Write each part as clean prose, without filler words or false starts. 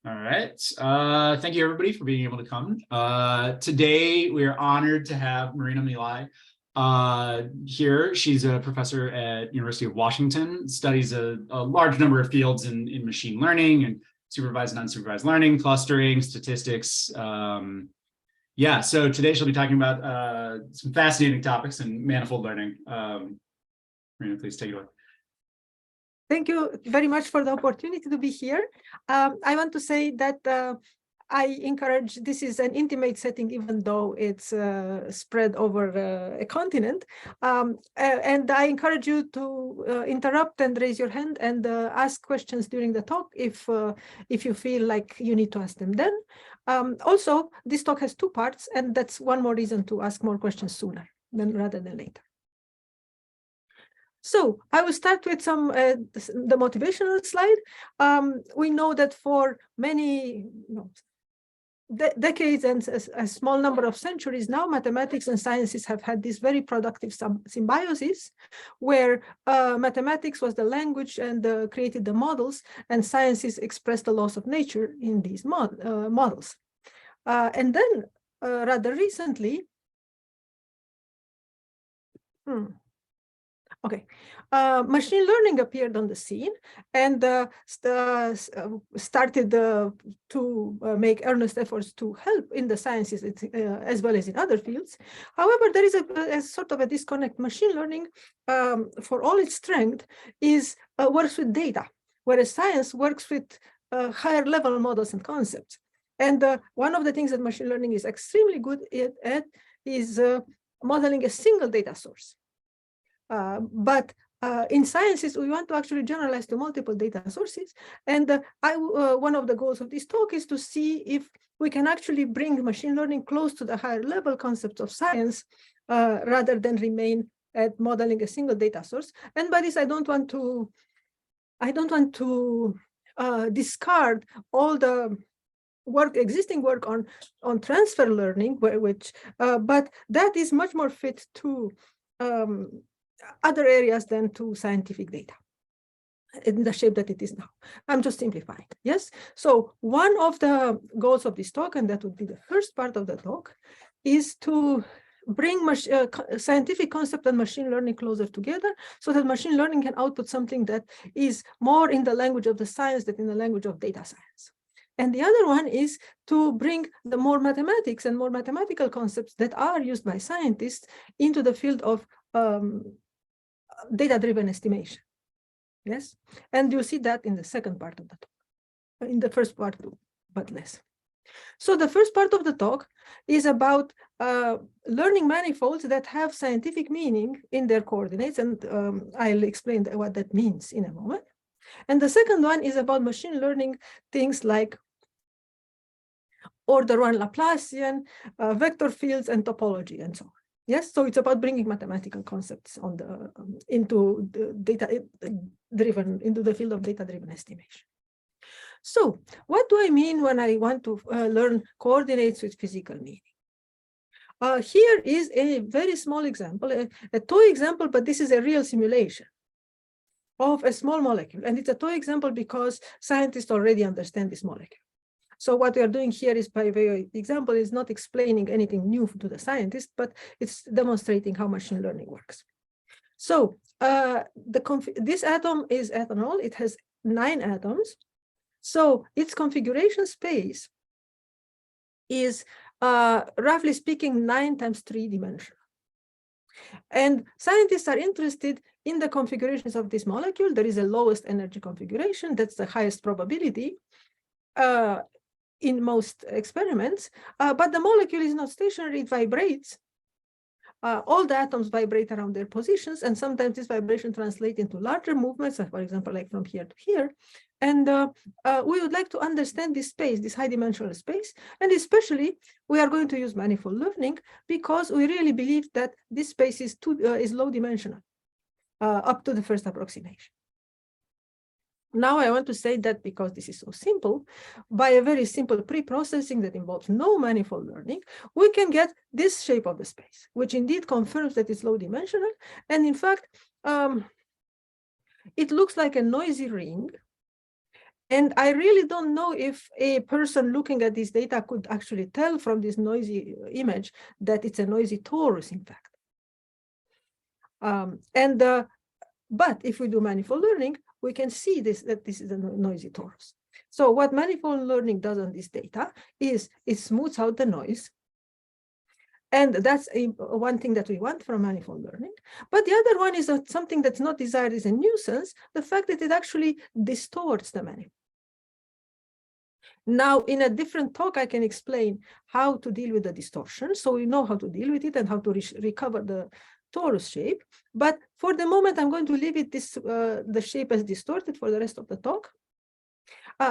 All right. Thank you, everybody, for being able to come. Today, we are honored to have Marina Meila here. She's a professor at University of Washington, studies a large number of fields in machine learning and supervised and unsupervised learning, clustering, statistics. Yeah, so today she'll be talking about some fascinating topics in manifold learning. Marina, please take it away. Thank you very much for the opportunity to be here. I want to say that I encourage, this is an intimate setting, even though it's spread over a continent. And I encourage you to interrupt and raise your hand and ask questions during the talk if you feel like you need to ask them then. Also, this talk has 2 parts, and that's one more reason to ask more questions sooner rather than later. So I will start with some the motivational slide. We know that for many decades and a small number of centuries now, mathematics and sciences have had this very productive symbiosis, where mathematics was the language and created the models, and sciences expressed the laws of nature in these models. And then rather recently, machine learning appeared on the scene and started to make earnest efforts to help in the sciences as well as in other fields. However, there is a sort of a disconnect. Machine learning, for all its strength, works with data, whereas science works with higher level models and concepts. And one of the things that machine learning is extremely good at is modeling a single data source. But in sciences, we want to actually generalize to multiple data sources. And one of the goals of this talk is to see if we can actually bring machine learning close to the higher level concepts of science rather than remain at modeling a single data source. And by this, I don't want to discard all the existing work on transfer learning, but that is much more fit to other areas than to scientific data in the shape that it is now. I'm just simplifying. Yes. So one of the goals of this talk, and that would be the first part of the talk, is to bring scientific concept and machine learning closer together so that machine learning can output something that is more in the language of the science than in the language of data science. And the other one is to bring the more mathematics and more mathematical concepts that are used by scientists into the field of data-driven estimation. Yes, and you see that in the second part of the talk. In the first part too, but less. So the first part of the talk is about learning manifolds that have scientific meaning in their coordinates, and I'll explain what that means in a moment. And the second one is about machine learning things like order 1 Laplacian, vector fields, and topology, and so on. Yes, so it's about bringing mathematical concepts into the field of data-driven estimation. So what do I mean when I want to learn coordinates with physical meaning? Here is a very small example, a toy example, but this is a real simulation of a small molecule. And it's a toy example because scientists already understand this molecule. So what we are doing here is, by way of example, is not explaining anything new to the scientist, but it's demonstrating how machine learning works. So this atom is ethanol. It has 9 atoms. So its configuration space is, roughly speaking, 9 times 3 dimensional. And scientists are interested in the configurations of this molecule. There is a lowest energy configuration. That's the highest probability in most experiments. But the molecule is not stationary. It vibrates. All the atoms vibrate around their positions. And sometimes this vibration translates into larger movements, for example, like from here to here. And we would like to understand this space, this high-dimensional space. And especially, we are going to use manifold learning because we really believe that this space is low-dimensional up to the first approximation. Now, I want to say that because this is so simple, by a very simple pre-processing that involves no manifold learning, we can get this shape of the space, which indeed confirms that it's low-dimensional. And in fact, it looks like a noisy ring. And I really don't know if a person looking at this data could actually tell from this noisy image that it's a noisy torus, in fact. But if we do manifold learning, we can see that this is a noisy torus. So what manifold learning does on this data is it smooths out the noise. And that's one thing that we want from manifold learning. But the other one is that something that's not desired is a nuisance, the fact that it actually distorts the manifold. Now, in a different talk, I can explain how to deal with the distortion. So we know how to deal with it and how to recover the torus shape. But for the moment, I'm going to leave it the shape as distorted for the rest of the talk.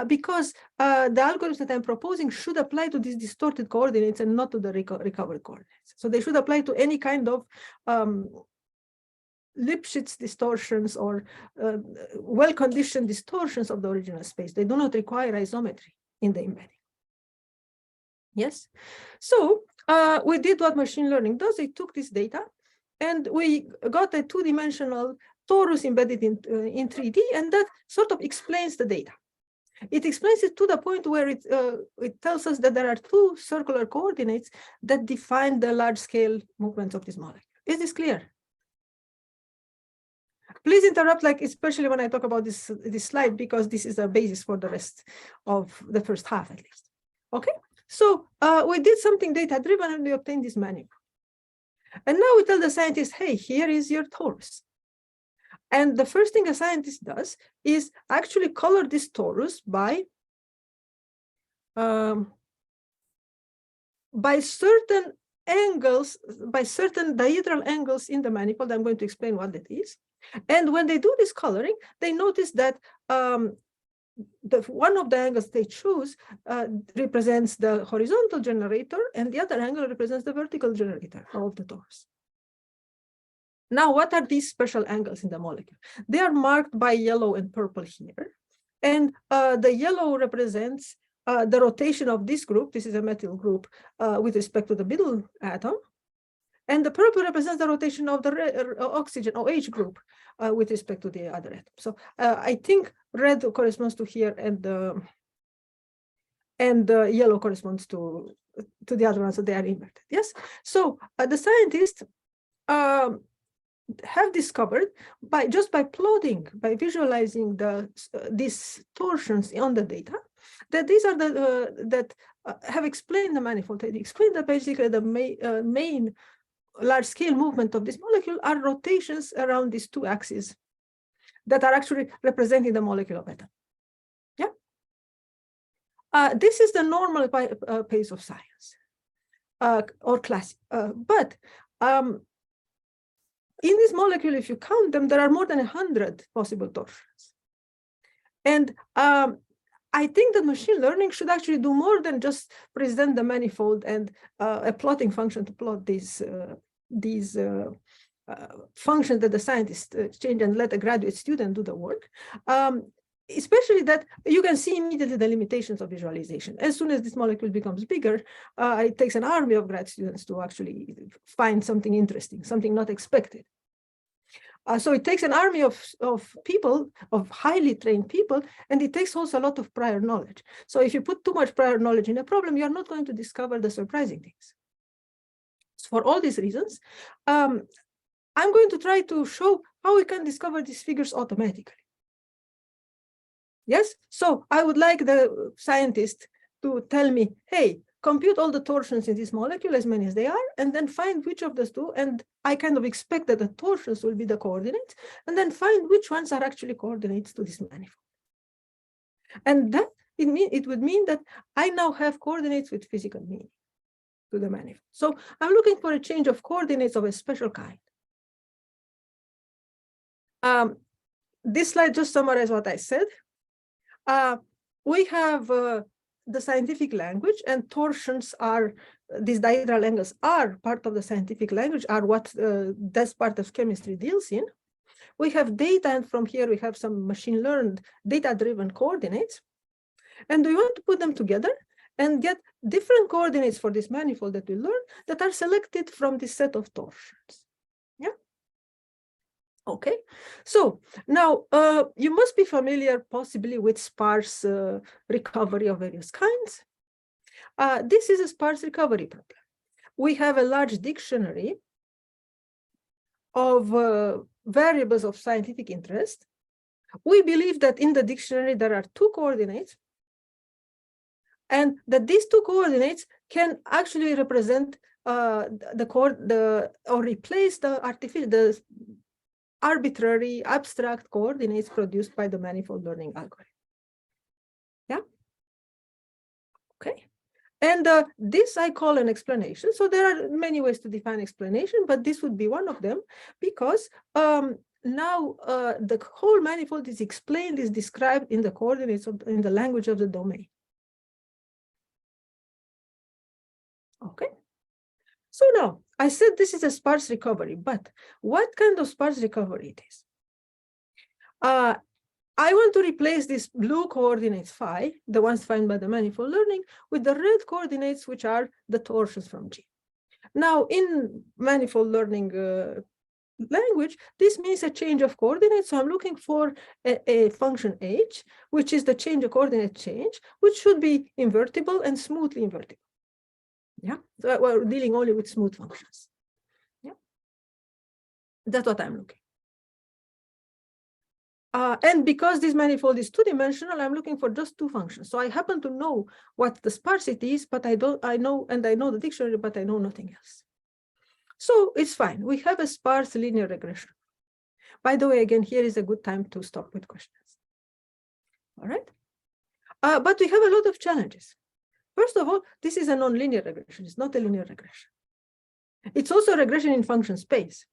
Because the algorithms that I'm proposing should apply to these distorted coordinates and not to the recovered coordinates. So they should apply to any kind of Lipschitz distortions or well-conditioned distortions of the original space. They do not require isometry in the embedding. Yes. So we did what machine learning does. It took this data and we got a two-dimensional torus embedded in 3D, and that sort of explains the data. It explains it to the point where it tells us that there are two circular coordinates that define the large-scale movements of this molecule. Is this clear? Please interrupt, like especially when I talk about this slide, because this is a basis for the rest of the first half, at least. Okay, so we did something data-driven and we obtained this manifold. And now we tell the scientist, hey, here is your torus. And the first thing a scientist does is actually color this torus by certain angles, by certain dihedral angles in the manifold. I'm going to explain what that is. And when they do this coloring, they notice that one of the angles they choose represents the horizontal generator, and the other angle represents the vertical generator of the torus. Now, what are these special angles in the molecule? They are marked by yellow and purple here. And the yellow represents the rotation of this group. This is a methyl group with respect to the middle atom. And the purple represents the rotation of the oxygen OH group with respect to the other atom. So I think red corresponds to here, and yellow corresponds to the other one. So they are inverted. Yes. So the scientists have discovered just by plotting, by visualizing these torsions on the data, that these are that have explained the manifold. They explain that basically the main large-scale movement of this molecule are rotations around these two axes that are actually representing the molecular atom. Yeah. This is the normal pace of science or class, but in this molecule, if you count them, there are more than 100 possible torsions. And I think that machine learning should actually do more than just present the manifold and a plotting function to plot these functions that the scientists change and let a graduate student do the work. Especially that you can see immediately the limitations of visualization. As soon as this molecule becomes bigger, it takes an army of grad students to actually find something interesting, something not expected. So it takes an army of people, of highly trained people, and it takes also a lot of prior knowledge. So if you put too much prior knowledge in a problem, you're not going to discover the surprising things. So for all these reasons, I'm going to try to show how we can discover these figures automatically. Yes, so I would like the scientist to tell me, hey, compute all the torsions in this molecule, as many as they are, and then find which of those two, and I kind of expect that the torsions will be the coordinates, and then find which ones are actually coordinates to this manifold. And that it would mean that I now have coordinates with physical meaning to the manifold. So I'm looking for a change of coordinates of a special kind. This slide just summarizes what I said. We have the scientific language, and torsions are, these dihedral angles are part of the scientific language, are what this part of chemistry deals in. We have data, and from here we have some machine learned data-driven coordinates. And we want to put them together and get different coordinates for this manifold that we learn that are selected from this set of torsions. Yeah. Okay, so now you must be familiar possibly with sparse recovery of various kinds. This is a sparse recovery problem. We have a large dictionary of variables of scientific interest. We believe that in the dictionary there are two coordinates, and that these two coordinates can actually represent or replace the arbitrary abstract coordinates produced by the manifold learning algorithm. Yeah. Okay. And this I call an explanation. So there are many ways to define explanation, but this would be one of them, because now the whole manifold is explained, is described in the coordinates in the language of the domain. Okay. So now I said this is a sparse recovery, but what kind of sparse recovery it is? I want to replace these blue coordinates phi, the ones defined by the manifold learning, with the red coordinates, which are the torsions from G. Now, in manifold learning language, this means a change of coordinates. So I'm looking for a function h, which is the change of coordinate change, which should be invertible and smoothly invertible. Yeah, so we're dealing only with smooth functions. Yeah, that's what I'm looking. And because this manifold is two-dimensional, I'm looking for just two functions. So I happen to know what the sparsity is, but I know the dictionary, but I know nothing else. So it's fine. We have a sparse linear regression. By the way, again, here is a good time to stop with questions. All right. But we have a lot of challenges. First of all, this is a nonlinear regression. It's not a linear regression. It's also a regression in function space.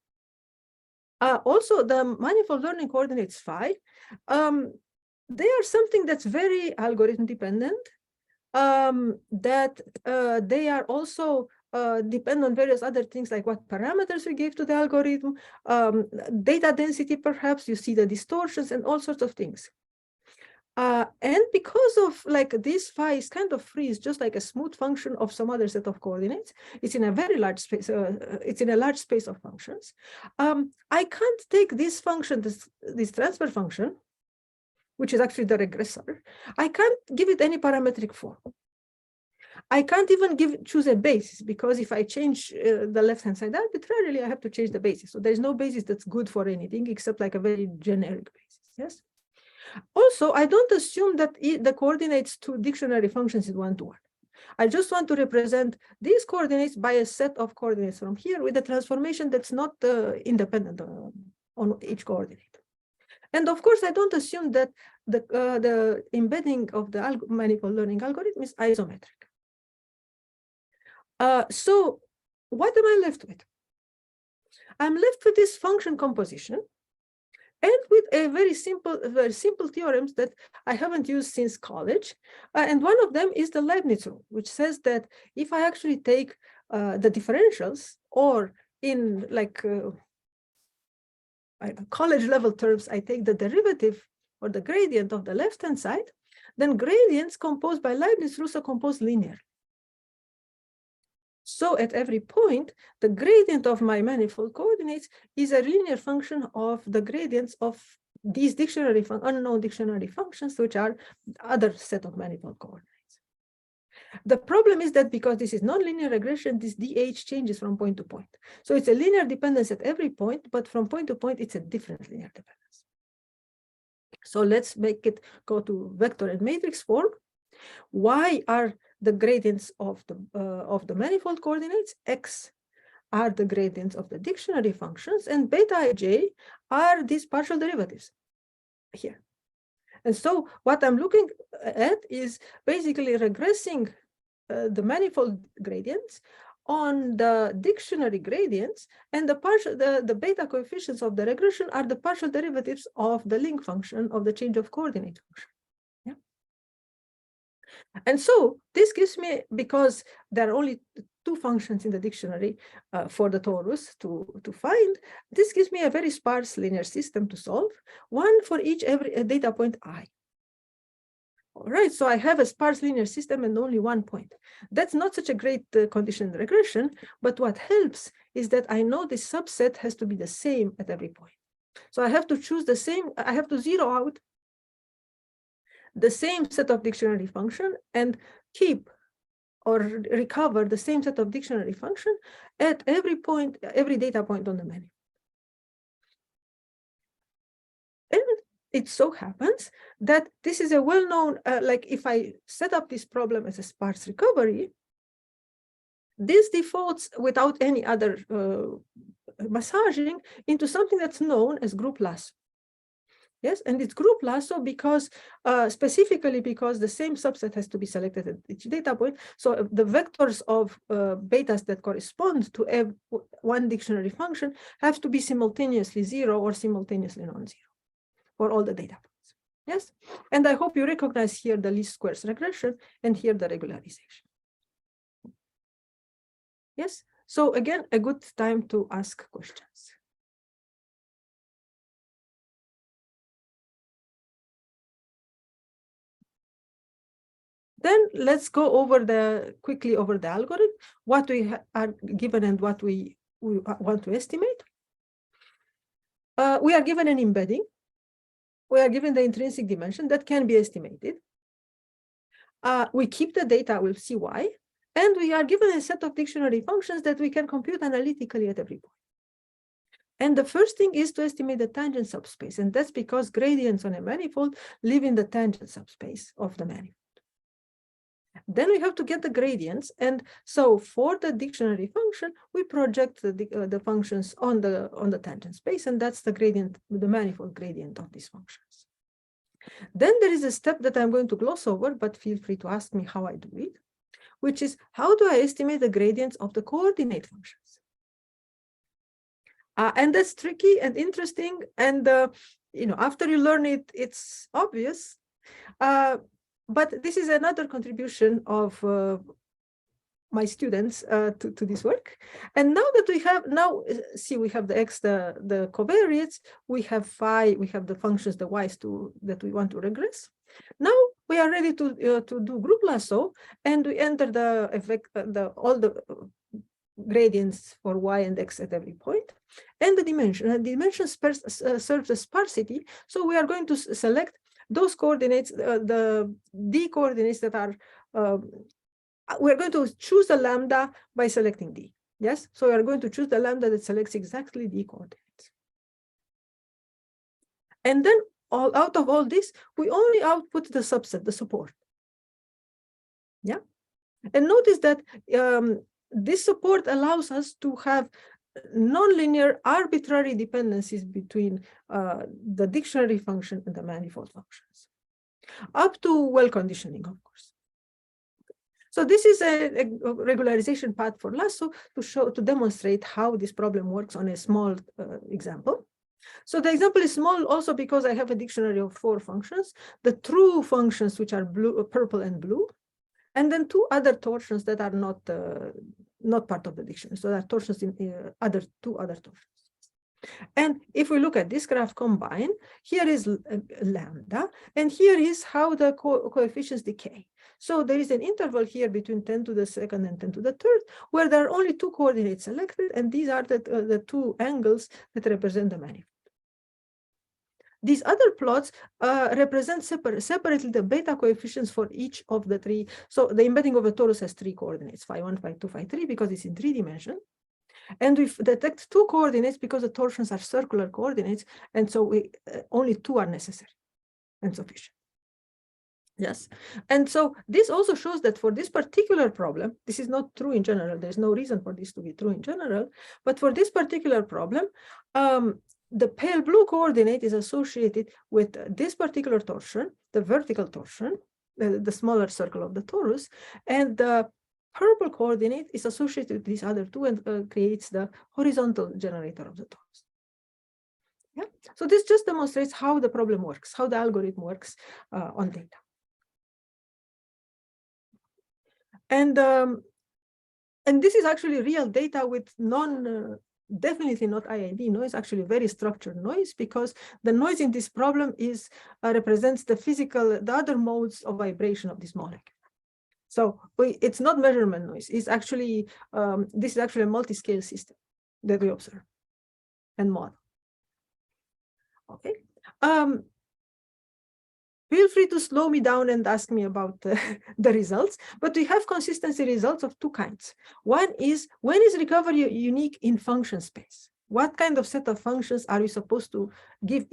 Also, the manifold learning coordinates phi, they are something that's very algorithm dependent, that they are also depend on various other things like what parameters we give to the algorithm, data density, perhaps, you see the distortions and all sorts of things. And because of like this phi is kind of free, it's just like a smooth function of some other set of coordinates. It's in a very large space. It's in a large space of functions. I can't take this function, this transfer function, which is actually the regressor. I can't give it any parametric form. I can't even choose a basis, because if I change the left-hand side arbitrarily, I have to change the basis. So there's no basis that's good for anything except like a very generic basis. Yes. Also, I don't assume that the coordinates to dictionary functions is one-to-one. I just want to represent these coordinates by a set of coordinates from here with a transformation that's not independent on each coordinate. And of course, I don't assume that the embedding of the manifold learning algorithm is isometric. So what am I left with? I'm left with this function composition, and with a very simple theorems that I haven't used since college. And one of them is the Leibniz rule, which says that if I actually take the differentials, or in like college level terms, I take the derivative or the gradient of the left-hand side, then gradients composed by Leibniz rules are composed linearly. So at every point, the gradient of my manifold coordinates is a linear function of the gradients of these unknown dictionary functions, which are other set of manifold coordinates. The problem is that because this is nonlinear regression, this DH changes from point to point. So it's a linear dependence at every point, but from point to point, it's a different linear dependence. So let's make it go to vector and matrix form. Why are the gradients of the manifold coordinates? X are the gradients of the dictionary functions, and beta ij are these partial derivatives here. And so what I'm looking at is basically regressing the manifold gradients on the dictionary gradients, and the beta coefficients of the regression are the partial derivatives of the link function of the change of coordinate function. And so this gives me, because there are only two functions in the dictionary for the torus to find, this gives me a very sparse linear system to solve, one for each data point I. All right, so I have a sparse linear system and only one point. That's not such a great condition in regression, but what helps is that I know this subset has to be the same at every point. So I have to choose the same, I have to zero out the same set of dictionary function and keep or recover the same set of dictionary function at every point, every data point on the manifold. And it so happens that this is a well-known, like if I set up this problem as a sparse recovery, this defaults without any other massaging into something that's known as group lasso. Yes, and it's group lasso because specifically because the same subset has to be selected at each data point. So the vectors of betas that correspond to one dictionary function have to be simultaneously 0 or simultaneously non-zero for all the data points. Yes, and I hope you recognize here the least squares regression and here the regularization. Yes, so again, a good time to ask questions. Then let's go over quickly over the algorithm, what we are given and what we want to estimate. We are given an embedding. We are given the intrinsic dimension that can be estimated. We keep the data, we'll see why. And we are given a set of dictionary functions that we can compute analytically at every point. And the first thing is to estimate the tangent subspace. And that's because gradients on a manifold live in the tangent subspace of the manifold. Then we have to get the gradients. And so for the dictionary function, we project the functions on the tangent space. And that's the gradient, the manifold gradient of these functions. Then there is a step that I'm going to gloss over, but feel free to ask me how I do it, which is how do I estimate the gradients of the coordinate functions? And that's tricky and interesting. And after you learn it, it's obvious. But this is another contribution of my students to this work. And now that we have, we have the x, the covariates, we have phi, we have the functions, the y's that we want to regress. Now we are ready to do group lasso, and we enter the effect, all the gradients for y and x at every point, and the dimension. And the dimension serves as sparsity. So we are going to select those coordinates, the d coordinates that are, we're going to choose the lambda by selecting d. Yes, so we are going to choose the lambda that selects exactly d coordinates. And then out of all this, we only output the subset, the support. Yeah, and notice that this support allows us to have nonlinear arbitrary dependencies between the dictionary function and the manifold functions, up to well conditioning, of course. So this is a regularization path for lasso to demonstrate how this problem works on a small example. So the example is small also because I have a dictionary of 4 functions, the true functions, which are blue, purple and blue, and then 2 other torsions that are not part of the dictionary. So there are torsions in 2 other torsions. And if we look at this graph combined, here is lambda, and here is how the coefficients decay. So there is an interval here between 10 to the second and 10 to the third, where there are only 2 coordinates selected, and these are the 2 angles that represent the manifold. These other plots represent separately the beta coefficients for each of the 3. So the embedding of a torus has 3 coordinates, phi 1, phi 2, phi 3, because it's in 3 dimensions. And we detect 2 coordinates because the torsions are circular coordinates. And so only 2 are necessary and sufficient. Yes. And so this also shows that for this particular problem, this is not true in general. There's no reason for this to be true in general. But for this particular problem, the pale blue coordinate is associated with this particular torsion, the vertical torsion, the smaller circle of the torus, and the purple coordinate is associated with these other 2 and creates the horizontal generator of the torus. Yeah. So this just demonstrates how the problem works, how the algorithm works on data. And this is actually real data with definitely not IID noise, actually very structured noise, because the noise in this problem is represents the other modes of vibration of this molecule. So it's not measurement noise. It's actually this is actually a multi-scale system that we observe and model. Okay. Feel free to slow me down and ask me about the results, but we have consistency results of two kinds. One is, when is recovery unique in function space? What kind of set of functions are we supposed to give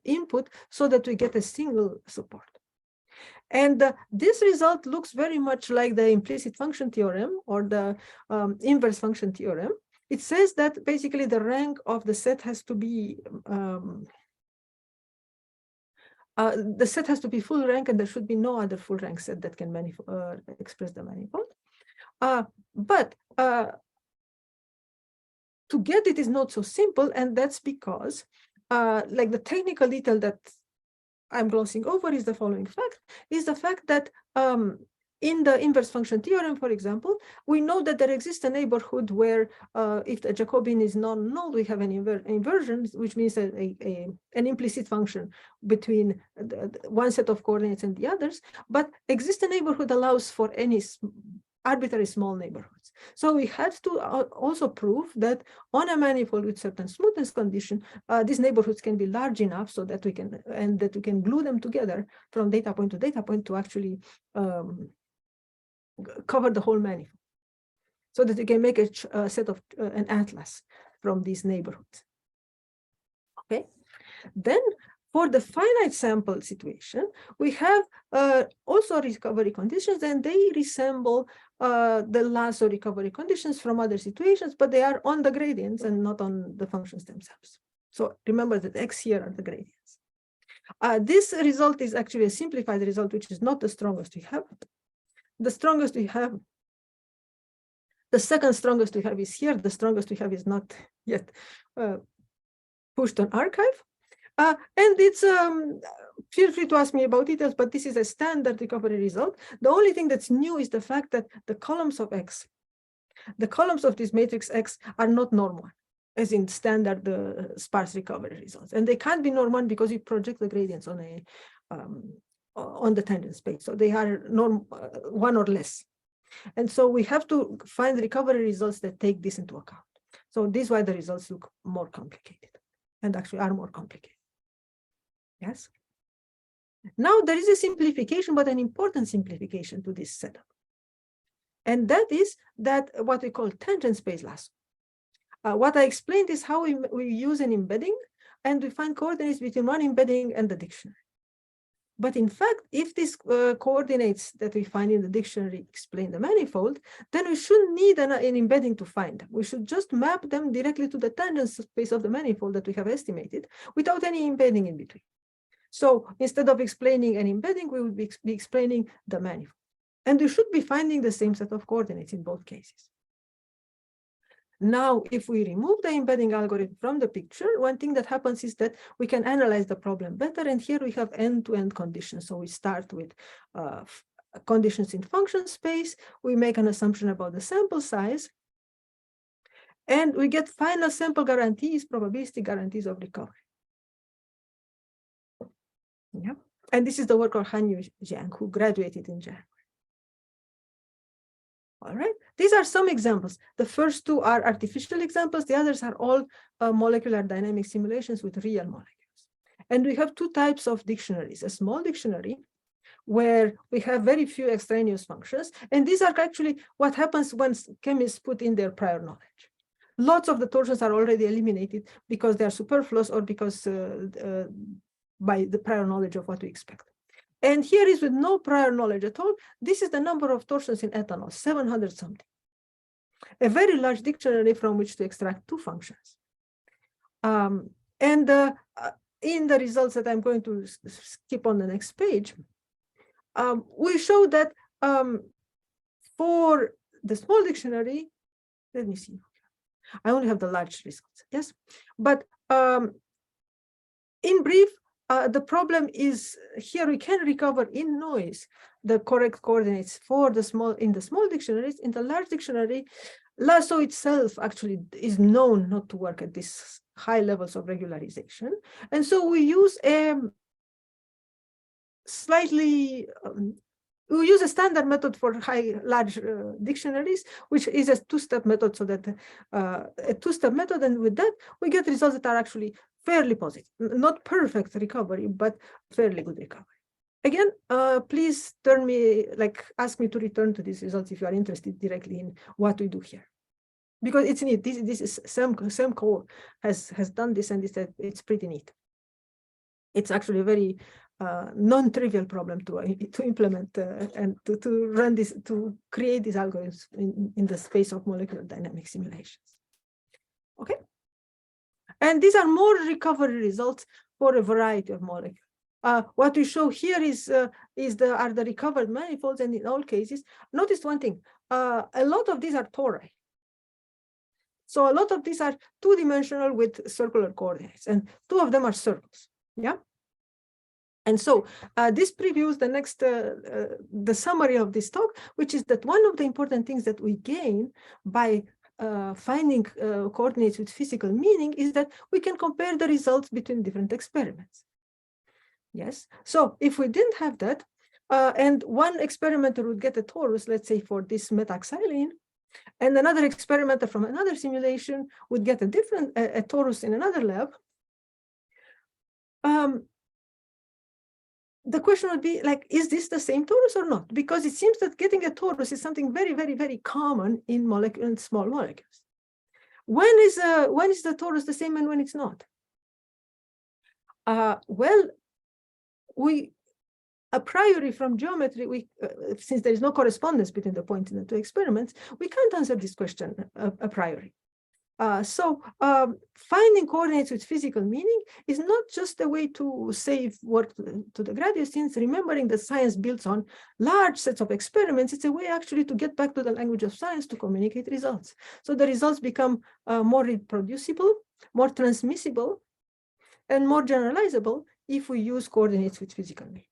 input so that we get a single support? And this result looks very much like the implicit function theorem or the inverse function theorem. It says that basically the rank of the set has to be full rank, and there should be no other full rank set that can express the manifold. But to get it is not so simple, and that's because like the technical detail that I'm glossing over is the following fact, that in the inverse function theorem, for example, we know that there exists a neighborhood where if the Jacobian is non-null, we have an inversion, which means an implicit function between one set of coordinates and the others, but exists a neighborhood allows for any arbitrary small neighborhoods. So we had to also prove that on a manifold with certain smoothness condition, these neighborhoods can be large enough so that we can glue them together from data point to data point to actually cover the whole manifold, so that you can make a set of an atlas from these neighborhoods. Okay, then for the finite sample situation, we have also recovery conditions, and they resemble the Lasso recovery conditions from other situations, but they are on the gradients and not on the functions themselves. So remember that X here are the gradients. This result is actually a simplified result, which is not the strongest we have. The strongest we have, the second strongest we have is here. The strongest we have is not yet pushed on archive. And it's, feel free to ask me about details, but this is a standard recovery result. The only thing that's new is the fact that the columns of X, the columns of this matrix X are not norm 1, as in standard sparse recovery results. And they can't be norm 1 because we project the gradients on the tangent space. So they are norm 1 or less. And so we have to find recovery results that take this into account. So this is why the results look more complicated and actually are more complicated. Yes. Now there is a simplification, but an important simplification to this setup. And that is that what we call tangent space lasso. What I explained is how we use an embedding and we find coordinates between one embedding and the dictionary. But in fact, if these coordinates that we find in the dictionary explain the manifold, then we shouldn't need an embedding to find them. We should just map them directly to the tangent space of the manifold that we have estimated without any embedding in between. So instead of explaining an embedding, we would be explaining the manifold. And we should be finding the same set of coordinates in both cases. Now, if we remove the embedding algorithm from the picture, one thing that happens is that we can analyze the problem better. And here we have end-to-end conditions. So we start with conditions in function space. We make an assumption about the sample size. And we get final sample guarantees, probabilistic guarantees of recovery. Yeah. And this is the work of Hanyu Jiang, who graduated in January. All right, these are some examples. The first two are artificial examples. The others are all molecular dynamic simulations with real molecules. And we have two types of dictionaries: a small dictionary, where we have very few extraneous functions. And these are actually what happens when chemists put in their prior knowledge. Lots of the torsions are already eliminated because they are superfluous or because by the prior knowledge of what we expect. And here is with no prior knowledge at all. This is the number of torsions in ethanol, 700 something. A very large dictionary from which to extract two functions. And in the results that I'm going to skip on the next page, we show that for the small dictionary, let me see. I only have the large results, yes? But in brief, the problem is here we can recover in noise the correct coordinates for the small dictionaries. In the large dictionary, Lasso itself actually is known not to work at these high levels of regularization. And so we use a we use a standard method for large dictionaries, which is a two-step method, so that a two-step method, and with that we get results that are actually fairly positive, not perfect recovery, but fairly good recovery. Again, please ask me to return to these results if you are interested directly in what we do here, because it's neat. This is Sam Cole has done this, and it's pretty neat. It's actually a very non-trivial problem to implement and to run this, to create these algorithms in the space of molecular dynamic simulations. Okay, and these are more recovery results for a variety of molecules. What we show here are the recovered manifolds, and in all cases, notice one thing: a lot of these are tori. So a lot of these are two-dimensional with circular coordinates, and two of them are circles. Yeah. And so this previews the next, the summary of this talk, which is that one of the important things that we gain by finding coordinates with physical meaning is that we can compare the results between different experiments. Yes. So if we didn't have that, and one experimenter would get a torus, let's say for this methaxylene, and another experimenter from another simulation would get a different a torus in another lab. The question would be like, is this the same torus or not? Because it seems that getting a torus is something very, very, very common in small molecules. When is the torus the same and when it's not? Well, a priori from geometry, since there is no correspondence between the points in the two experiments, we can't answer this question a priori. So finding coordinates with physical meaning is not just a way to save work to the graduate students, remembering that science builds on large sets of experiments. It's a way actually to get back to the language of science to communicate results. So the results become more reproducible, more transmissible, and more generalizable if we use coordinates with physical meaning.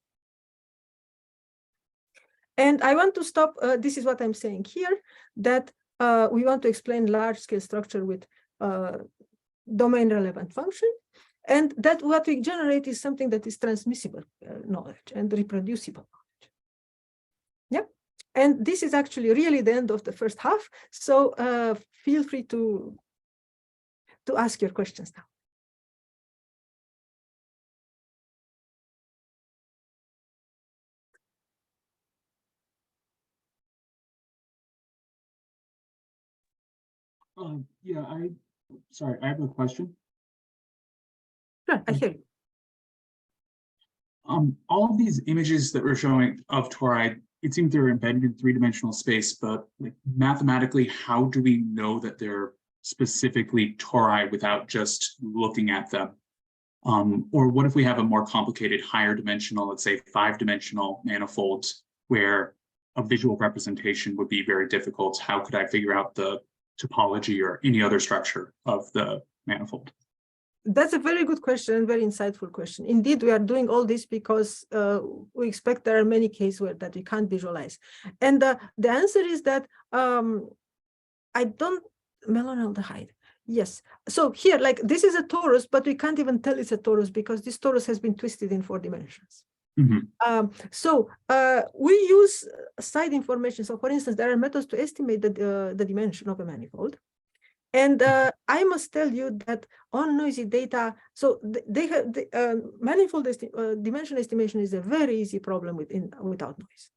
And I want to stop, this is what I'm saying here, that we want to explain large-scale structure with domain-relevant function, and that what we generate is something that is transmissible knowledge and reproducible knowledge. Yeah, and this is actually really the end of the first half, so feel free to ask your questions now. Yeah, sorry, I have a question. Sure, I hear you. All of these images that we're showing of tori, it seems they're embedded in three-dimensional space, but like mathematically, how do we know that they're specifically tori without just looking at them? Or what if we have a more complicated, higher dimensional, let's say 5-dimensional manifold, where a visual representation would be very difficult? How could I figure out the topology or any other structure of the manifold? That's a very good question, very insightful question. Indeed, we are doing all this because we expect there are many cases where that we can't visualize. And the answer is that melanaldehyde. Yes. So here, like this is a torus, but we can't even tell it's a torus because this torus has been twisted in 4 dimensions. Mm-hmm. So we use side information. So for instance, there are methods to estimate the dimension of a manifold. And I must tell you that on noisy data, so they have the manifold dimension estimation is a very easy problem without noise.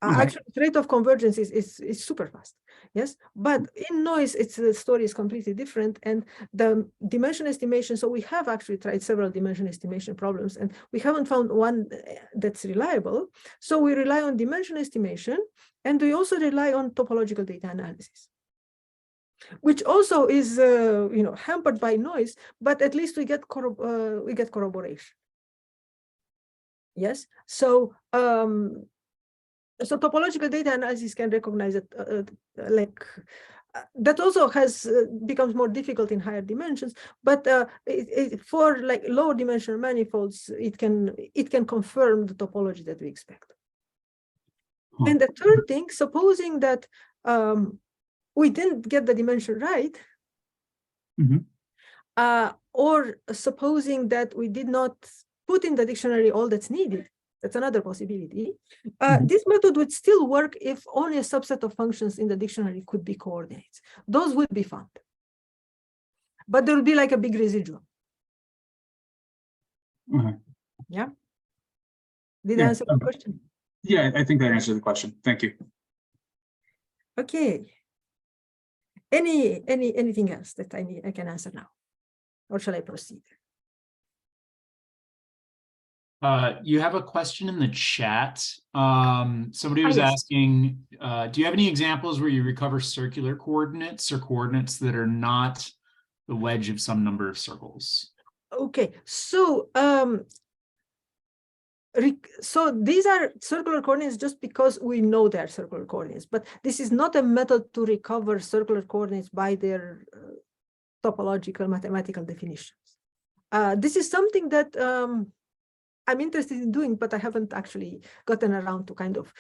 Actually, the rate of convergence is super fast. Yes, but in noise, the story is completely different. And the dimension estimation, so we have actually tried several dimension estimation problems, and we haven't found one that's reliable. So we rely on dimension estimation, and we also rely on topological data analysis, which also is hampered by noise, but at least we get corroboration. Yes, so so topological data analysis can recognize it that also becomes more difficult in higher dimensions, but for like lower dimensional manifolds, it can confirm the topology that we expect. And the third thing, supposing that we didn't get the dimension right, or supposing that we did not put in the dictionary all that's needed, that's another possibility. This method would still work if only a subset of functions in the dictionary could be coordinates. Those would be found, but there will be like a big residual. Yeah. Did I answer the question? Yeah, I think that answered the question. Thank you. Okay. Anything else that I can answer now, or shall I proceed? You have a question in the chat. Somebody was Yes. asking, do you have any examples where you recover circular coordinates or coordinates that are not the wedge of some number of circles? Okay, so so these are circular coordinates just because we know they are circular coordinates, but this is not a method to recover circular coordinates by their topological mathematical definitions. This is something that I'm interested in doing, but I haven't actually gotten around to kind of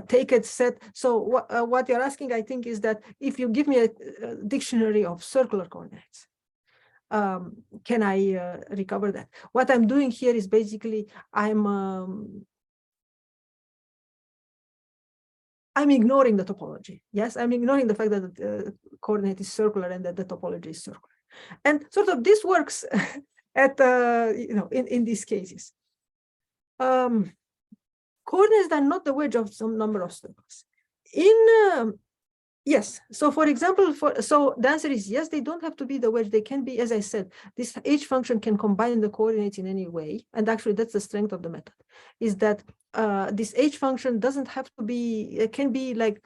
take it set. So what you're asking, I think, is that if you give me a dictionary of circular coordinates, can I recover that? What I'm doing here is basically I'm ignoring the topology. Yes, I'm ignoring the fact that the coordinate is circular and that the topology is circular. And sort of this works at in these cases. Coordinates are not the wedge of some number of circles. Yes. So for example, so the answer is yes, they don't have to be the wedge. They can be, as I said, this H function can combine the coordinates in any way. And actually that's the strength of the method, is that this H function doesn't have to be, it can be like,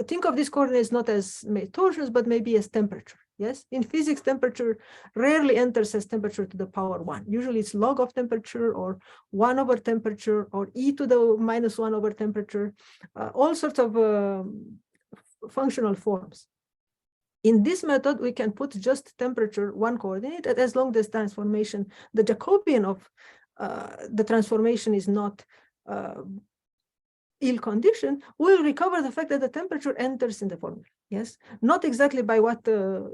think of these coordinates not as torsions, but maybe as temperature. Yes, in physics, temperature rarely enters as temperature to the power 1. Usually it's log of temperature or 1 over temperature or e to the -1 over temperature, all sorts of functional forms. In this method, we can put just temperature 1 coordinate, and as long as transformation, the Jacobian of the transformation is not ill-conditioned, we'll recover the fact that the temperature enters in the formula. Yes, not exactly by what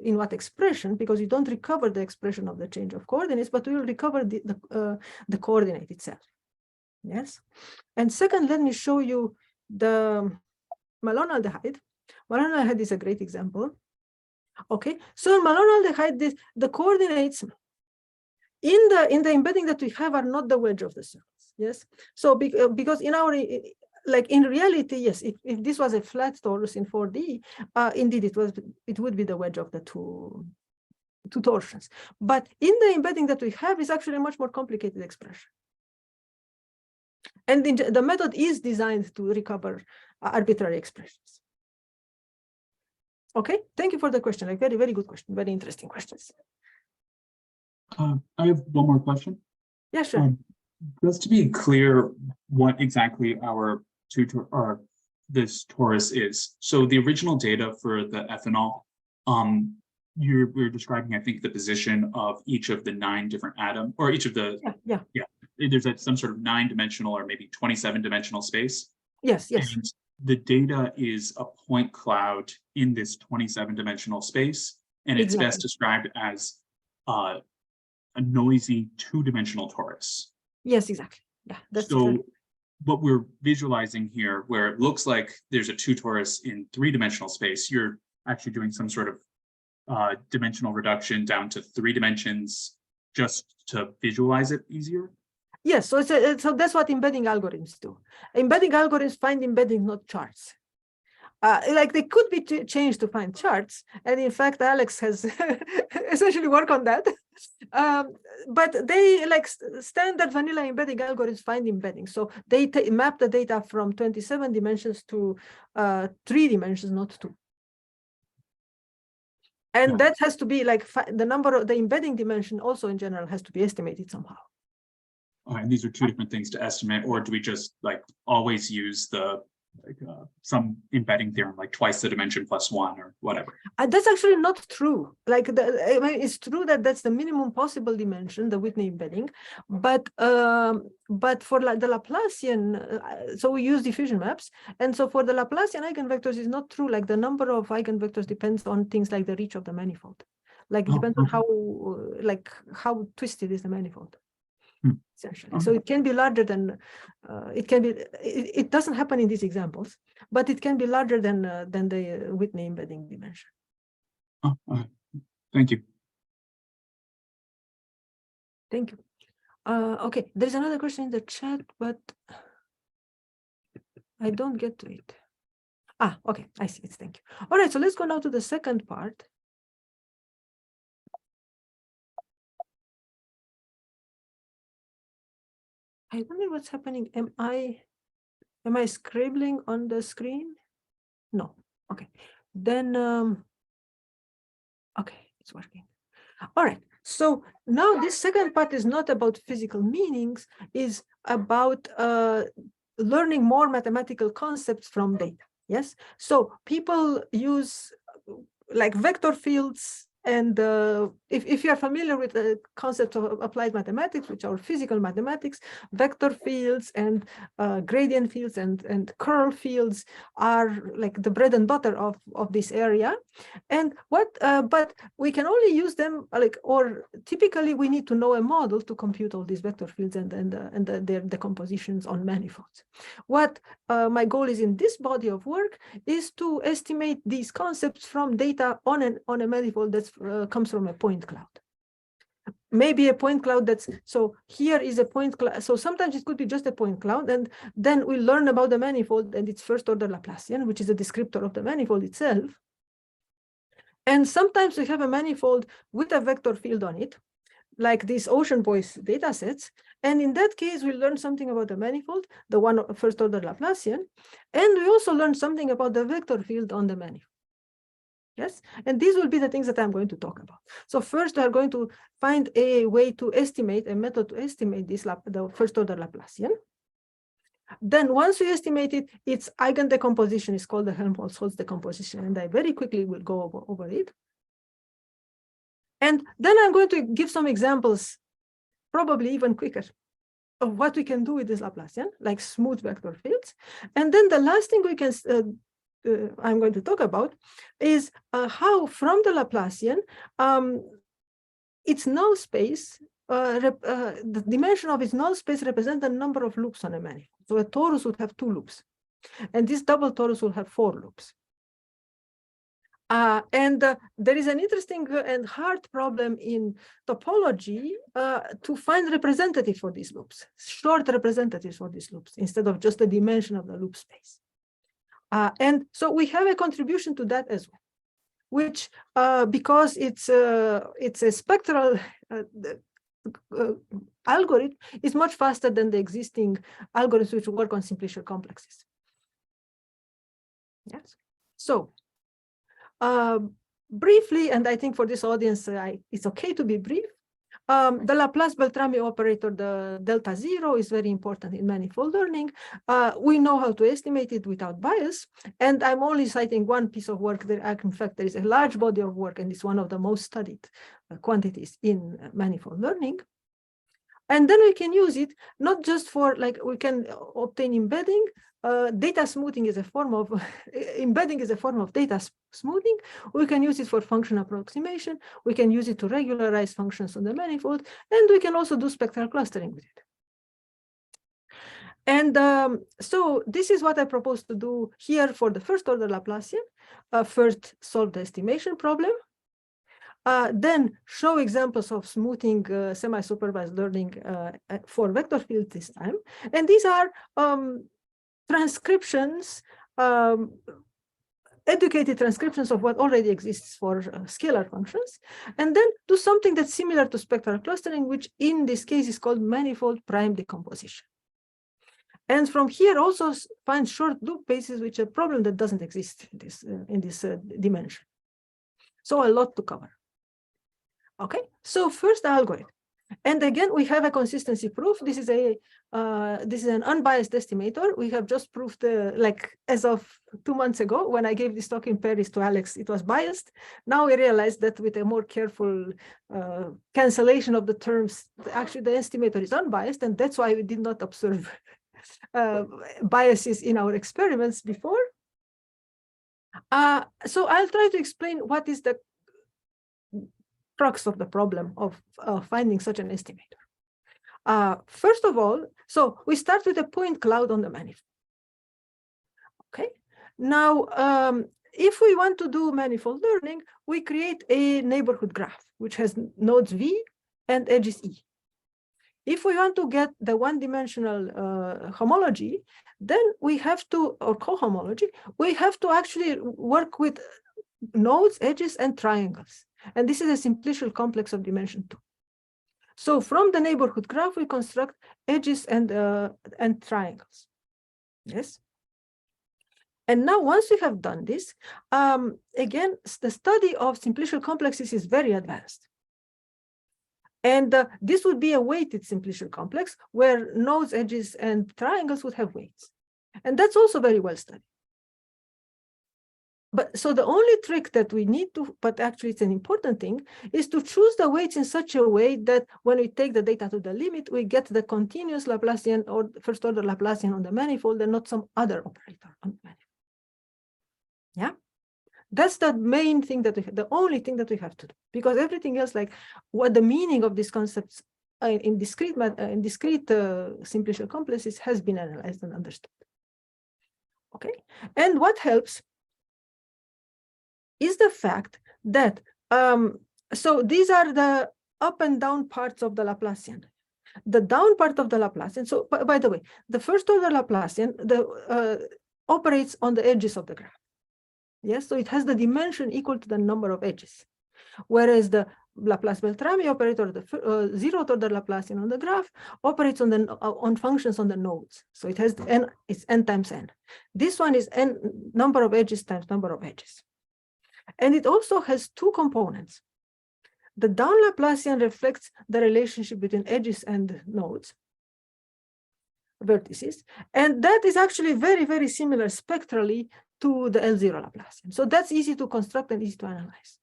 in what expression, because you don't recover the expression of the change of coordinates, but we will recover the coordinate itself. Yes, and second, let me show you the malonaldehyde. Malonaldehyde is a great example. Okay, so in malonaldehyde, the coordinates in the embedding that we have are not the wedge of the circles. Yes, so because in our in reality, yes, if this was a flat torus in 4D, indeed it would be the wedge of the two torsions. But in the embedding that we have is actually a much more complicated expression. And the method is designed to recover arbitrary expressions. Okay, thank you for the question. Like very, very good question. Very interesting questions. I have one more question. Yeah, sure. Just to be clear, what exactly this torus is. So the original data for the ethanol, we're describing, I think, the position of each of the 9 different atoms, or each of the there's some sort of 9-dimensional or maybe 27-dimensional space. Yes, yes. And the data is a point cloud in this 27-dimensional space, and it's best described as a noisy 2-dimensional torus. Yes, exactly. Yeah, that's so true. What we're visualizing here, where it looks like there's a 2 torus in 3-dimensional space, you're actually doing some sort of dimensional reduction down to 3 dimensions just to visualize it easier. Yes, so so that's what embedding algorithms do. Embedding algorithms find embedding, not charts. Like they could be changed to find charts, and in fact, Alex has essentially worked on that. But they standard vanilla embedding algorithms find embedding, so they map the data from 27 dimensions to 3 dimensions, not 2. And that has to be the number of the embedding dimension also in general has to be estimated somehow. And these are 2 different things to estimate, or do we just always use the some embedding theorem, like twice the dimension plus 1 or whatever? That's actually not true. It's true that that's the minimum possible dimension, the Whitney embedding, but for the Laplacian, so we use diffusion maps, and so for the Laplacian eigenvectors, it's not true. Like the number of eigenvectors depends on things like the reach of the manifold. It depends on how twisted is the manifold. Essentially, so it can be larger than it doesn't happen in these examples, but it can be larger than the Whitney embedding dimension. Thank you. Thank you. Okay, there's another question in the chat, but I don't get to it. Okay, I see it. Thank you. All right, so let's go now to the second part. I wonder what's happening. Am I scribbling on the screen? No. Okay. Then okay, it's working. All right. So now this second part is not about physical meanings, is about learning more mathematical concepts from data. Yes. So people use like vector fields. And if you are familiar with the concept of applied mathematics, which are physical mathematics, vector fields and gradient fields and curl fields are like the bread and butter of this area. And but we can only use them or typically we need to know a model to compute all these vector fields and their decompositions on manifolds. What my goal is in this body of work is to estimate these concepts from data on a manifold that's comes from a point cloud. Maybe a point cloud so here is a point cloud. So sometimes it could be just a point cloud, and then we learn about the manifold and its first order Laplacian, which is a descriptor of the manifold itself. And sometimes we have a manifold with a vector field on it, like these Ocean Boys data sets. And in that case, we learn something about the manifold, the one first order Laplacian, and we also learn something about the vector field on the manifold. Yes, and these will be the things that I'm going to talk about. So first, we are going to find a way to estimate, a method to estimate the first order Laplacian. Then once we estimate it, its eigen-decomposition is called the Helmholtz-Hodge decomposition, and I very quickly will go over it. And then I'm going to give some examples, probably even quicker, of what we can do with this Laplacian, like smooth vector fields. And then the last thing we can I'm going to talk about is how from the Laplacian, its null space, the dimension of its null space represents the number of loops on a manifold. So a torus would have 2 loops, and this double torus will have 4 loops. And there is an interesting and hard problem in topology to find representative for these loops, short representatives for these loops, instead of just the dimension of the loop space. And so we have a contribution to that as well, which because it's a spectral algorithm, is much faster than the existing algorithms which work on simplicial complexes. Yes. So briefly, and I think for this audience, it's okay to be brief. The Laplace-Beltrami operator, the delta zero, is very important in manifold learning. We know how to estimate it without bias, and I'm only citing one piece of work. In fact, there is a large body of work, and it's one of the most studied quantities in manifold learning. And then we can use it not just for, we can obtain embedding. Data smoothing is a form of embedding is a form of data smoothing. We can use it for function approximation. We can use it to regularize functions on the manifold, and we can also do spectral clustering with it. And so this is what I propose to do here for the first order Laplacian. First, solve the estimation problem. Then show examples of smoothing semi-supervised learning for vector fields this time. And these are transcriptions, educated transcriptions of what already exists for scalar functions, and then do something that's similar to spectral clustering, which in this case is called manifold prime decomposition. And from here also find short loop bases, which are a problem that doesn't exist in this dimension. So a lot to cover. Okay, so first the algorithm. And again, we have a consistency proof. This is an unbiased estimator. We have just proved, as of 2 months ago, when I gave this talk in Paris to Alex, it was biased. Now we realize that with a more careful cancellation of the terms, actually the estimator is unbiased, and that's why we did not observe biases in our experiments before. So I'll try to explain what is the crux of the problem of finding such an estimator. First of all, so we start with a point cloud on the manifold. Okay, now if we want to do manifold learning, we create a neighborhood graph which has nodes V and edges E. if we want to get the one-dimensional homology, then we have to, or cohomology, we have to actually work with nodes, edges, and triangles. And this is a simplicial complex of dimension 2. So from the neighborhood graph, we construct edges and triangles. Yes. And now, once we have done this, again, the study of simplicial complexes is very advanced. And this would be a weighted simplicial complex where nodes, edges, and triangles would have weights. And that's also very well studied. But so the only trick that we need to, but actually it's an important thing, is to choose the weights in such a way that when we take the data to the limit, we get the continuous Laplacian or first order Laplacian on the manifold and not some other operator on the manifold. Yeah. That's the main thing that we have, the only thing that we have to do, because everything else, like what the meaning of these concepts in discrete simplicial complexes has been analyzed and understood. Okay, and what helps is the fact that so these are the up and down parts of the Laplacian. The down part of the Laplacian. So by the way, the first order Laplacian operates on the edges of the graph. Yes, so it has the dimension equal to the number of edges, whereas the Laplace-Beltrami operator, the zeroth order Laplacian on the graph, operates on the on functions on the nodes. So it has n, it's n times n. This one is n number of edges times number of edges, and it also has two components. The down Laplacian reflects the relationship between edges and nodes, vertices, and that is actually very, very similar spectrally to the L0 Laplacian. So that's easy to construct and easy to analyze.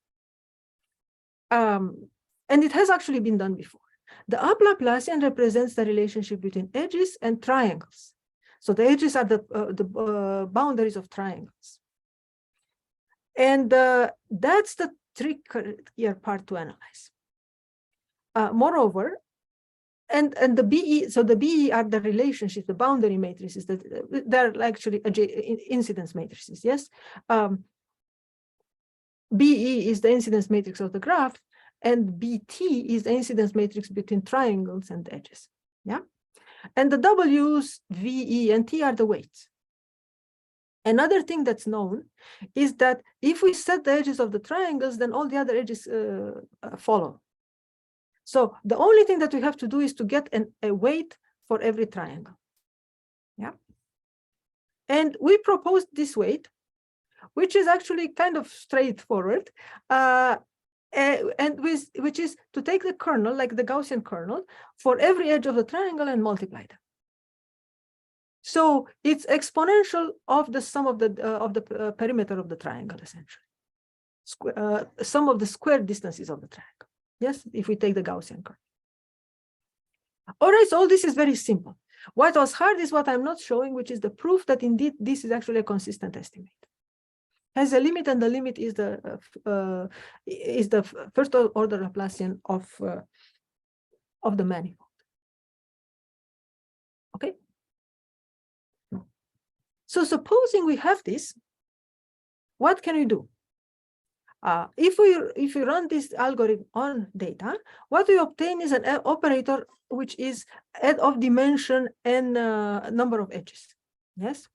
And it has actually been done before. The up Laplacian represents the relationship between edges and triangles. So the edges are the boundaries of triangles. And that's the trickier part to analyze. Moreover, and the BE, so the BE are the relationships, the boundary matrices that they're actually incidence matrices. Yes, BE is the incidence matrix of the graph, and BT is the incidence matrix between triangles and edges. Yeah, and the W's, VE, and T are the weights. Another thing that's known is that if we set the edges of the triangles, then all the other edges follow. So the only thing that we have to do is to get a weight for every triangle. Yeah. And we proposed this weight, which is actually kind of straightforward, which is to take the kernel, like the Gaussian kernel, for every edge of the triangle and multiply them. So it's exponential of the sum of the perimeter of the triangle, essentially. Sum of the square distances of the triangle. Yes, if we take the Gaussian curve. All right, so all this is very simple. What was hard is what I'm not showing, which is the proof that indeed this is actually a consistent estimate. Has a limit, and the limit is the first order Laplacian of the manifold. Okay. So supposing we have this, what can we do? If we run this algorithm on data, what we obtain is an operator which is of dimension and number of edges. Yes.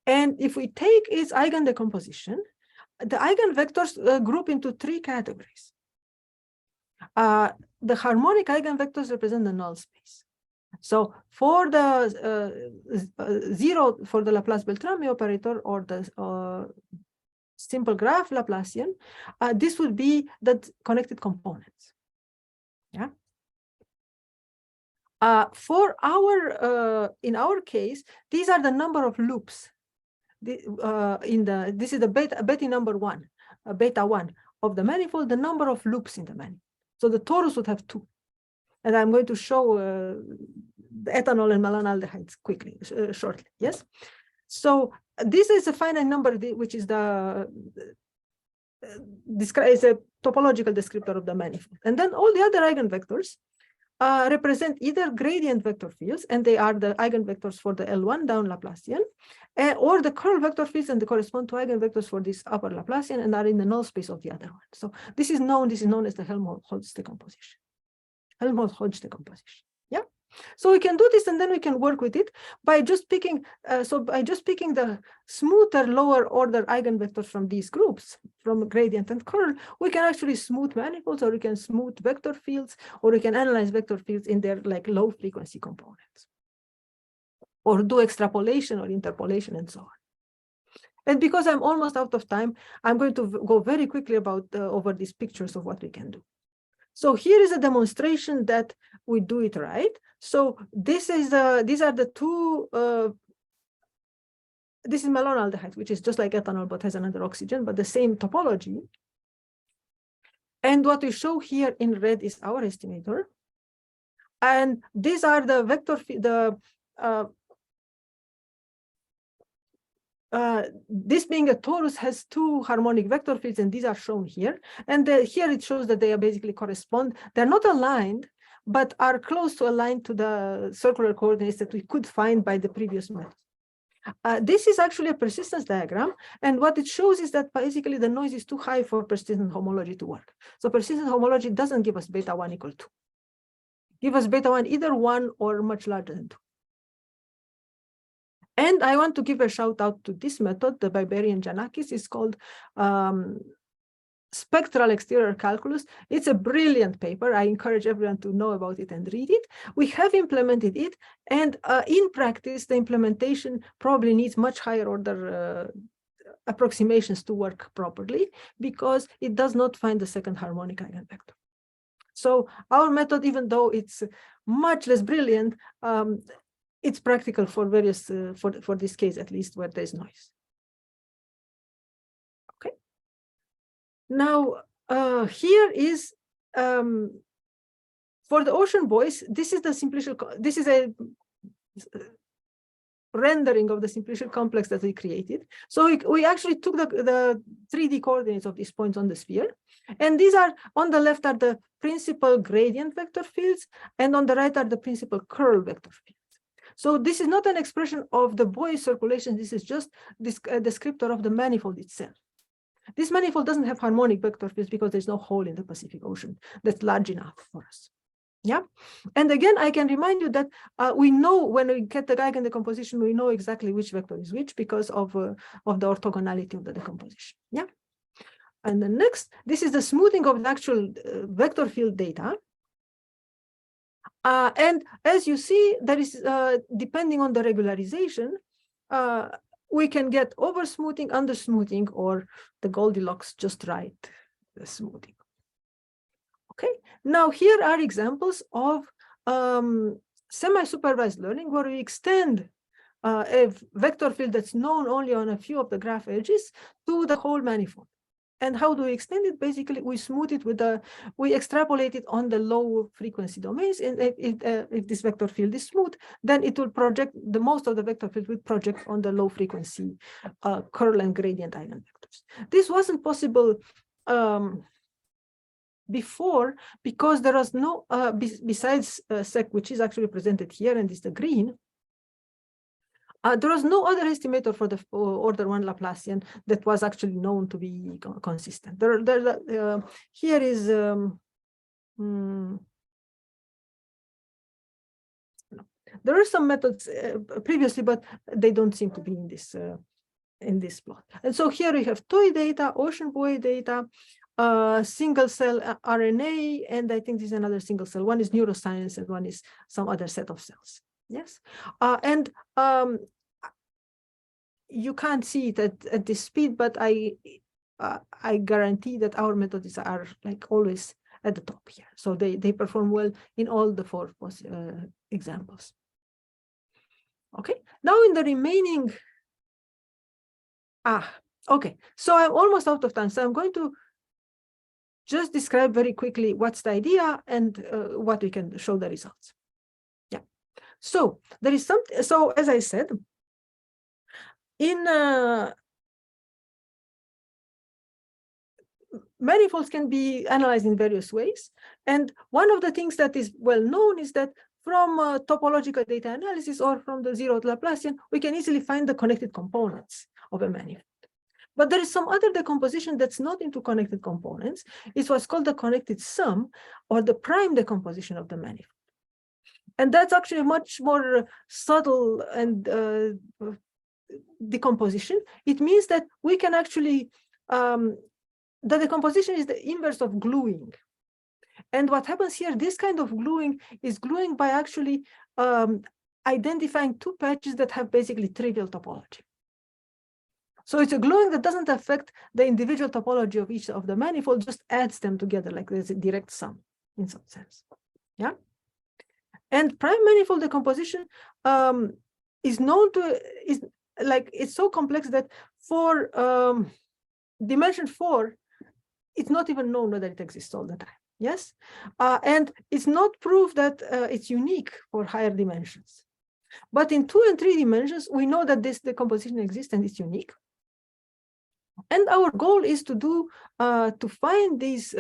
And if we take its eigen-decomposition, the eigenvectors group into three categories. The harmonic eigenvectors represent the null space. So for the zero, for the Laplace-Beltrami operator, or the simple graph Laplacian, this would be the connected components. Yeah. For in our case, these are the number of loops. This is the beta number one, beta one of the manifold, the number of loops in the manifold. So the torus would have two, and I'm going to show the ethanol and malonaldehydes quickly, shortly. Yes. So this is a finite number, which is is a topological descriptor of the manifold. And then all the other eigenvectors represent either gradient vector fields, and they are the eigenvectors for the L1 down Laplacian, or the curl vector fields, and they correspond to eigenvectors for this upper Laplacian and are in the null space of the other one. So this is known as the Helmholtz-Hodge decomposition. Helmholtz-Hodge decomposition. So we can do this, and then we can work with it by just picking. By just picking the smoother lower order eigenvectors from these groups, from gradient and curl, we can actually smooth manifolds, or we can smooth vector fields, or we can analyze vector fields in their like low frequency components, or do extrapolation or interpolation and so on. And because I'm almost out of time, I'm going to go very quickly about over these pictures of what we can do. So here is a demonstration that we do it right. So this is these are the two. This is malonaldehyde, which is just like ethanol but has another oxygen, but the same topology. And what we show here in red is our estimator. And these are the vector this being a torus has two harmonic vector fields, and these are shown here. And here it shows that they are basically correspond. They're not aligned, but are close to aligned to the circular coordinates that we could find by the previous method. This is actually a persistence diagram, and what it shows is that basically the noise is too high for persistent homology to work. So persistent homology doesn't give us beta 1 equal 2. Give us beta 1 either 1 or much larger than 2. And I want to give a shout out to this method, the Biberian Janakis. It's called Spectral Exterior Calculus. It's a brilliant paper. I encourage everyone to know about it and read it. We have implemented it, and in practice, the implementation probably needs much higher order approximations to work properly, because it does not find the second harmonic eigenvector. So our method, even though it's much less brilliant, it's practical for various, for this case at least, where there's noise. Okay. Now, here is, for the ocean buoys, this is the simplicial, this is a rendering of the simplicial complex that we created. So we actually took the 3D coordinates of these points on the sphere. And these are, on the left are the principal gradient vector fields, and on the right are the principal curl vector fields. So this is not an expression of the buoy circulation. This is just this descriptor of the manifold itself. This manifold doesn't have harmonic vector fields because there's no hole in the Pacific Ocean that's large enough for us. Yeah. And again, I can remind you that we know when we get the eigen-decomposition, we know exactly which vector is which because of the orthogonality of the decomposition. Yeah. And the next, this is the smoothing of the actual vector field data. And as you see, there is, depending on the regularization, we can get over smoothing, under smoothing, or the Goldilocks just right smoothing. Okay, now here are examples of semi-supervised learning where we extend a vector field that's known only on a few of the graph edges to the whole manifold. And how do we extend it? Basically, we smooth it with we extrapolate it on the low frequency domains. And if this vector field is smooth, then it will project, the most of the vector field will project on the low frequency curl and gradient eigenvectors. This wasn't possible before because there was no, besides SEC, which is actually presented here and is the green, there was no other estimator for the order 1 Laplacian that was actually known to be consistent. Here is there are some methods previously, but they don't seem to be in this plot. And so here we have toy data, ocean buoy data, single cell RNA, and I think this is another single cell. One is neuroscience and one is some other set of cells. Yes, and you can't see it at this speed, but I guarantee that our methods are like always at the top here. So they perform well in all the 4 examples. Okay, now in the remaining, okay, so I'm almost out of time. So I'm going to just describe very quickly what's the idea and what we can show the results. Yeah, so there is something, so as I said, in manifolds can be analyzed in various ways. And one of the things that is well known is that from topological data analysis or from the zeroth Laplacian, we can easily find the connected components of a manifold. But there is some other decomposition that's not into connected components. It's what's called the connected sum or the prime decomposition of the manifold. And that's actually a much more subtle and decomposition. It means that we can actually, the decomposition is the inverse of gluing. And what happens here, this kind of gluing is gluing by actually identifying two patches that have basically trivial topology. So it's a gluing that doesn't affect the individual topology of each of the manifold, just adds them together, like there's a direct sum in some sense. Yeah. And prime manifold decomposition is known to, it's so complex that for dimension 4, it's not even known whether it exists all the time. Yes. And it's not proof that it's unique for higher dimensions. But in 2 and 3 dimensions, we know that this decomposition exists and it's unique. And our goal is to do to find these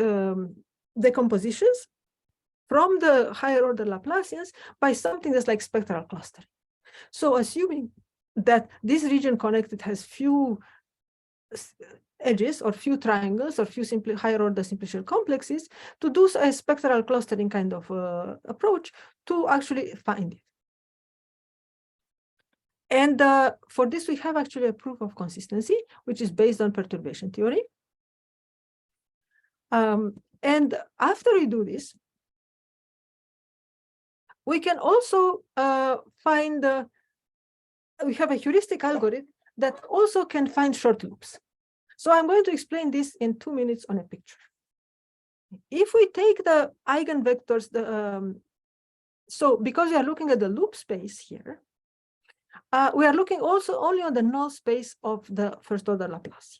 decompositions from the higher order Laplacians by something that's like spectral clustering. So assuming that this region connected has few edges or few triangles or few higher order simplicial complexes, to do a spectral clustering kind of approach to actually find it. And for this, we have actually a proof of consistency, which is based on perturbation theory. And after we do this, we can also find, we have a heuristic algorithm that also can find short loops. So I'm going to explain this in 2 minutes on a picture. If we take the eigenvectors, so because we are looking at the loop space here, we are looking also only on the null space of the first order Laplacian.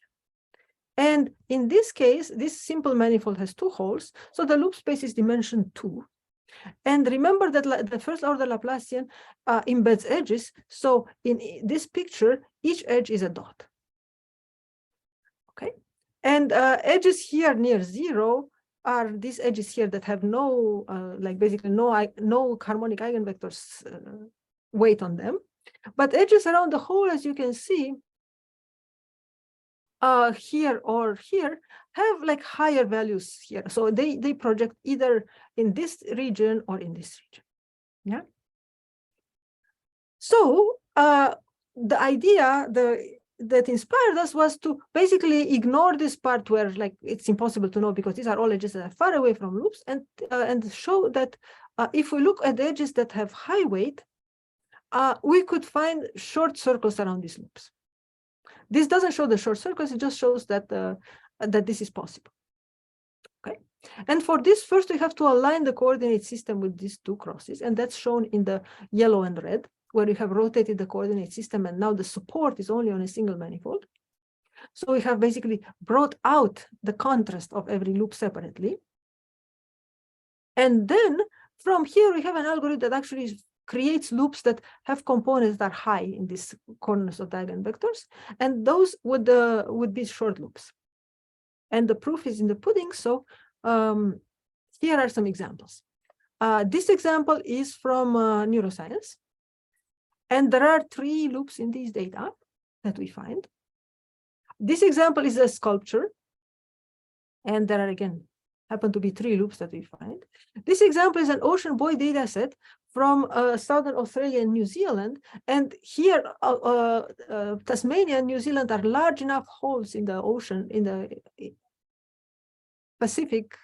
And in this case, this simple manifold has 2 holes, so the loop space is dimension 2. And remember that the first order Laplacian embeds edges, so in this picture, each edge is a dot. Okay, and edges here near 0 are these edges here that have no, basically no harmonic eigenvectors weight on them. But edges around the hole, as you can see, here or here, have like higher values here. So they project either in this region or in this region. Yeah. So the idea that inspired us was to basically ignore this part where like it's impossible to know because these are all edges that are far away from loops, and show that if we look at the edges that have high weight, we could find short circles around these loops. This doesn't show the short circles, it just shows that that this is possible. Okay, and for this, first we have to align the coordinate system with these 2 crosses, and that's shown in the yellow and red, where we have rotated the coordinate system, and now the support is only on a single manifold. So we have basically brought out the contrast of every loop separately. And then from here, we have an algorithm that actually creates loops that have components that are high in these corners of the eigenvectors, and those would be short loops. And the proof is in the pudding. So here are some examples. This example is from neuroscience, and there are 3 loops in these data that we find. This example is a sculpture, and there are again happen to be 3 loops that we find. This example is an ocean buoy data set from Southern Australia and New Zealand. And here, Tasmania and New Zealand are large enough holes in the ocean, in the Pacific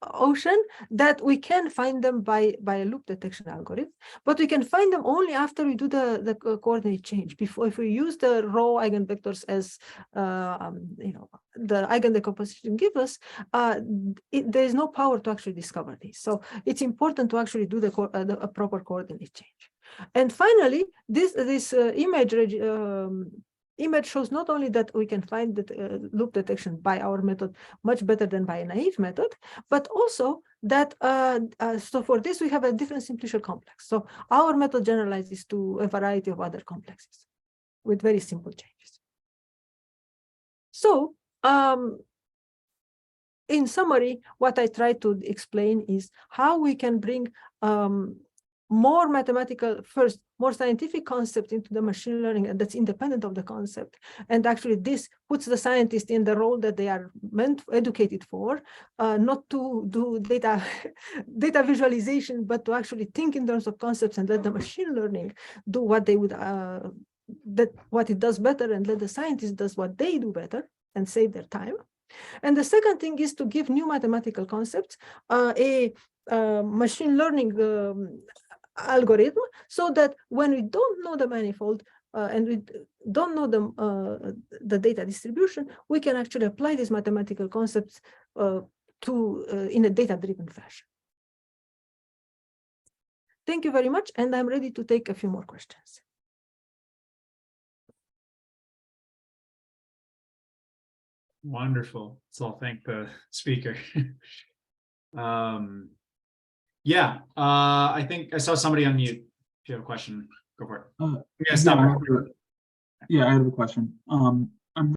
Ocean, that we can find them by a loop detection algorithm. But we can find them only after we do the coordinate change. Before, if we use the raw eigenvectors as the eigen-decomposition give us, there is no power to actually discover this. So it's important to actually do a proper coordinate change. And finally, this image shows not only that we can find the loop detection by our method much better than by a naive method, but also that, so for this, we have a different simplicial complex. So our method generalizes to a variety of other complexes with very simple changes. So in summary, what I try to explain is how we can bring more mathematical, first, more scientific concept into the machine learning, and that's independent of the concept. And actually this puts the scientist in the role that they are educated for, not to do data visualization, but to actually think in terms of concepts and let the machine learning do what they would, what it does better, and let the scientist does what they do better and save their time. And the second thing is to give new mathematical concepts a machine learning algorithm, so that when we don't know the manifold and we don't know the data distribution, we can actually apply these mathematical concepts in a data-driven fashion. Thank you very much, and I'm ready to take a few more questions. Wonderful. So I'll thank the speaker. Yeah, I think I saw somebody on mute. If you have a question, go for it. Yeah, I have a question.